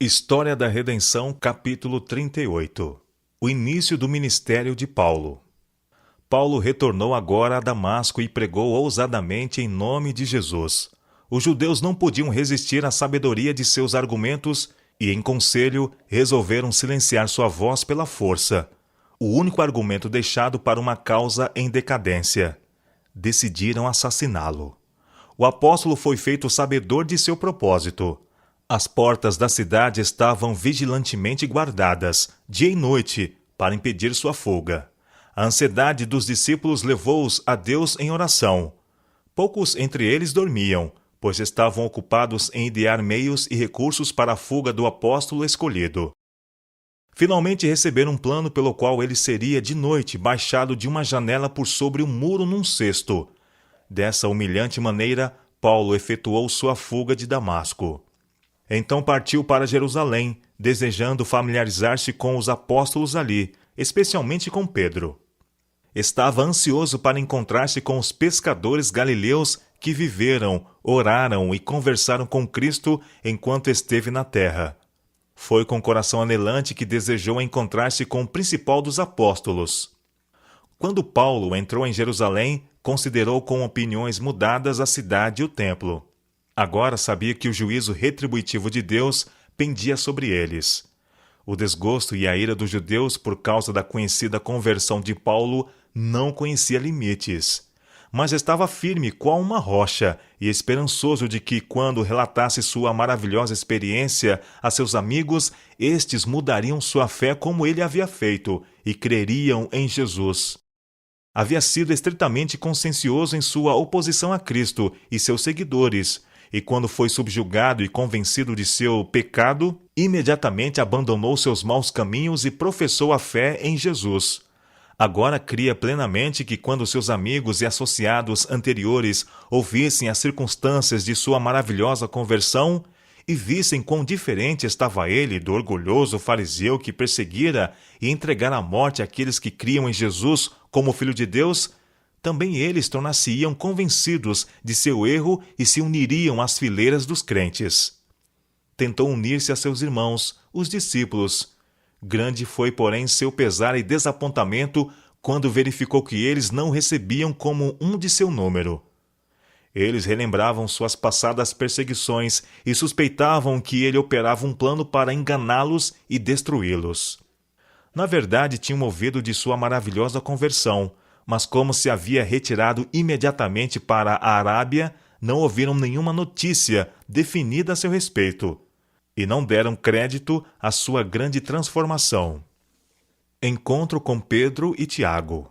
História da Redenção, capítulo 38. O início do ministério de Paulo. Paulo retornou agora a Damasco e pregou ousadamente em nome de Jesus. Os judeus não podiam resistir à sabedoria de seus argumentos e, em conselho, resolveram silenciar sua voz pela força. O único argumento deixado para uma causa em decadência. Decidiram assassiná-lo. O apóstolo foi feito sabedor de seu propósito. As portas da cidade estavam vigilantemente guardadas, dia e noite, para impedir sua fuga. A ansiedade dos discípulos levou-os a Deus em oração. Poucos entre eles dormiam, pois estavam ocupados em idear meios e recursos para a fuga do apóstolo escolhido. Finalmente receberam um plano pelo qual ele seria de noite baixado de uma janela por sobre um muro num cesto. Dessa humilhante maneira, Paulo efetuou sua fuga de Damasco. Então partiu para Jerusalém, desejando familiarizar-se com os apóstolos ali, especialmente com Pedro. Estava ansioso para encontrar-se com os pescadores galileus que viveram, oraram e conversaram com Cristo enquanto esteve na terra. Foi com coração anelante que desejou encontrar-se com o principal dos apóstolos. Quando Paulo entrou em Jerusalém, considerou com opiniões mudadas a cidade e o templo. Agora sabia que o juízo retributivo de Deus pendia sobre eles. O desgosto e a ira dos judeus por causa da conhecida conversão de Paulo não conhecia limites. Mas estava firme qual uma rocha e esperançoso de que, quando relatasse sua maravilhosa experiência a seus amigos, estes mudariam sua fé como ele havia feito e creriam em Jesus. Havia sido estritamente consciencioso em sua oposição a Cristo e seus seguidores, e quando foi subjugado e convencido de seu pecado, imediatamente abandonou seus maus caminhos e professou a fé em Jesus. Agora cria plenamente que quando seus amigos e associados anteriores ouvissem as circunstâncias de sua maravilhosa conversão e vissem quão diferente estava ele do orgulhoso fariseu que perseguira e entregara à morte aqueles que criam em Jesus como Filho de Deus, também eles tornar-se-iam convencidos de seu erro e se uniriam às fileiras dos crentes. Tentou unir-se a seus irmãos, os discípulos. Grande foi, porém, seu pesar e desapontamento quando verificou que eles não recebiam como um de seu número. Eles relembravam suas passadas perseguições e suspeitavam que ele operava um plano para enganá-los e destruí-los. Na verdade, tinham ouvido de sua maravilhosa conversão, mas como se havia retirado imediatamente para a Arábia, não ouviram nenhuma notícia definida a seu respeito, e não deram crédito à sua grande transformação. Encontro com Pedro e Tiago.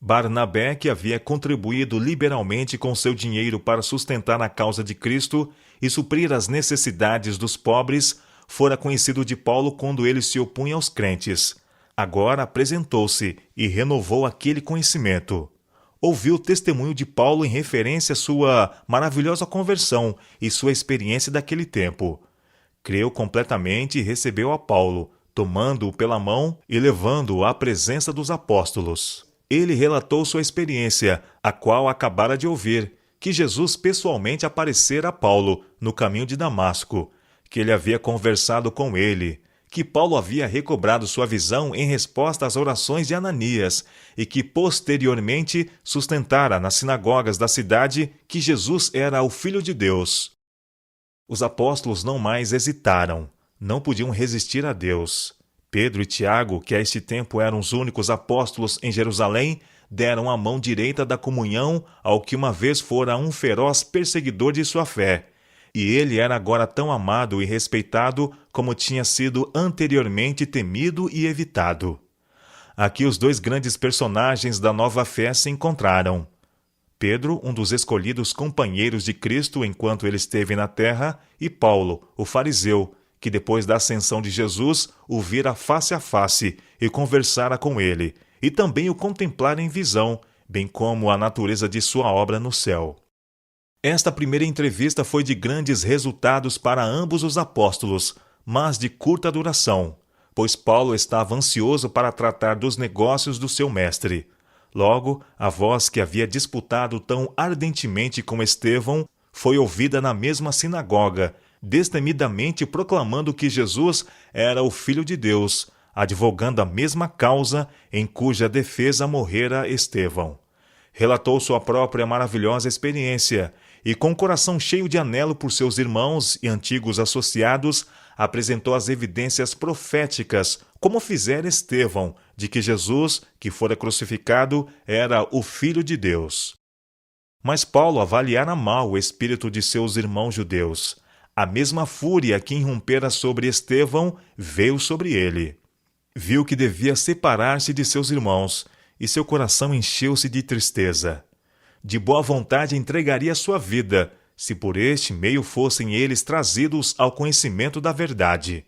Barnabé, que havia contribuído liberalmente com seu dinheiro para sustentar a causa de Cristo e suprir as necessidades dos pobres, fora conhecido de Paulo quando ele se opunha aos crentes. Agora apresentou-se e renovou aquele conhecimento. Ouviu o testemunho de Paulo em referência à sua maravilhosa conversão e sua experiência daquele tempo. Creu completamente e recebeu a Paulo, tomando-o pela mão e levando-o à presença dos apóstolos. Ele relatou sua experiência, a qual acabara de ouvir, que Jesus pessoalmente aparecera a Paulo no caminho de Damasco, que ele havia conversado com ele, que Paulo havia recobrado sua visão em resposta às orações de Ananias e que posteriormente sustentara nas sinagogas da cidade que Jesus era o Filho de Deus. Os apóstolos não mais hesitaram, não podiam resistir a Deus. Pedro e Tiago, que a este tempo eram os únicos apóstolos em Jerusalém, deram a mão direita da comunhão ao que uma vez fora um feroz perseguidor de sua fé. E ele era agora tão amado e respeitado como tinha sido anteriormente temido e evitado. Aqui os dois grandes personagens da nova fé se encontraram. Pedro, um dos escolhidos companheiros de Cristo enquanto ele esteve na terra, e Paulo, o fariseu, que depois da ascensão de Jesus o vira face a face e conversara com ele, e também o contemplara em visão, bem como a natureza de sua obra no céu. Esta primeira entrevista foi de grandes resultados para ambos os apóstolos, mas de curta duração, pois Paulo estava ansioso para tratar dos negócios do seu mestre. Logo, a voz que havia disputado tão ardentemente com Estevão foi ouvida na mesma sinagoga, destemidamente proclamando que Jesus era o Filho de Deus, advogando a mesma causa em cuja defesa morrera Estevão. Relatou sua própria maravilhosa experiência e, com o coração cheio de anelo por seus irmãos e antigos associados, apresentou as evidências proféticas, como fizera Estevão, de que Jesus, que fora crucificado, era o Filho de Deus. Mas Paulo avaliara mal o espírito de seus irmãos judeus. A mesma fúria que irrompera sobre Estevão veio sobre ele. Viu que devia separar-se de seus irmãos, e seu coração encheu-se de tristeza. De boa vontade entregaria sua vida, se por este meio fossem eles trazidos ao conhecimento da verdade.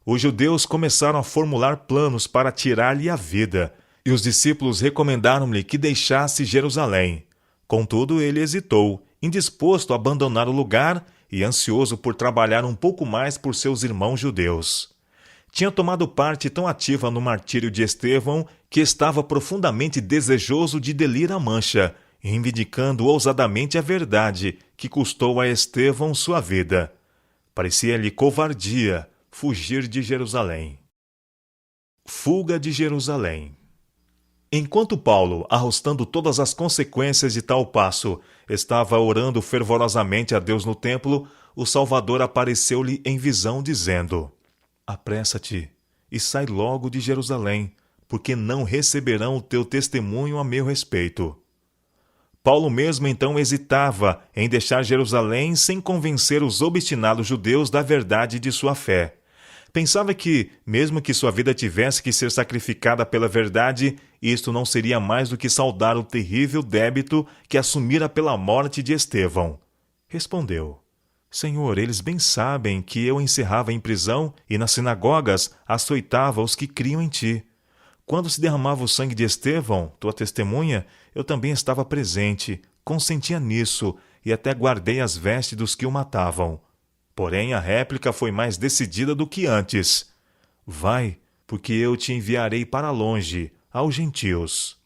Os judeus começaram a formular planos para tirar-lhe a vida, e os discípulos recomendaram-lhe que deixasse Jerusalém. Contudo, ele hesitou, indisposto a abandonar o lugar e ansioso por trabalhar um pouco mais por seus irmãos judeus. Tinha tomado parte tão ativa no martírio de Estevão que estava profundamente desejoso de delir a mancha, reivindicando ousadamente a verdade que custou a Estevão sua vida. Parecia-lhe covardia fugir de Jerusalém. Fuga de Jerusalém. Enquanto Paulo, arrostando todas as consequências de tal passo, estava orando fervorosamente a Deus no templo, o Salvador apareceu-lhe em visão, dizendo: Apressa-te e sai logo de Jerusalém, porque não receberão o teu testemunho a meu respeito. Paulo mesmo então hesitava em deixar Jerusalém sem convencer os obstinados judeus da verdade de sua fé. Pensava que, mesmo que sua vida tivesse que ser sacrificada pela verdade, isto não seria mais do que saldar o terrível débito que assumira pela morte de Estevão. Respondeu: Senhor, eles bem sabem que eu encerrava em prisão e nas sinagogas açoitava os que criam em ti. Quando se derramava o sangue de Estevão, tua testemunha, eu também estava presente, consentia nisso e até guardei as vestes dos que o matavam. Porém, a réplica foi mais decidida do que antes. Vai, porque eu te enviarei para longe, aos gentios.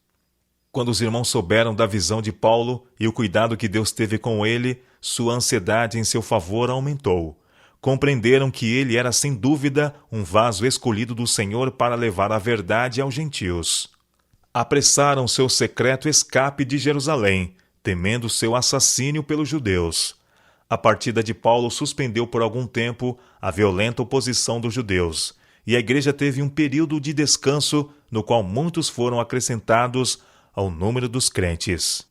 Quando os irmãos souberam da visão de Paulo e o cuidado que Deus teve com ele, sua ansiedade em seu favor aumentou. Compreenderam que ele era sem dúvida um vaso escolhido do Senhor para levar a verdade aos gentios. Apressaram seu secreto escape de Jerusalém, temendo seu assassínio pelos judeus. A partida de Paulo suspendeu por algum tempo a violenta oposição dos judeus, e a igreja teve um período de descanso no qual muitos foram acrescentados ao número dos crentes.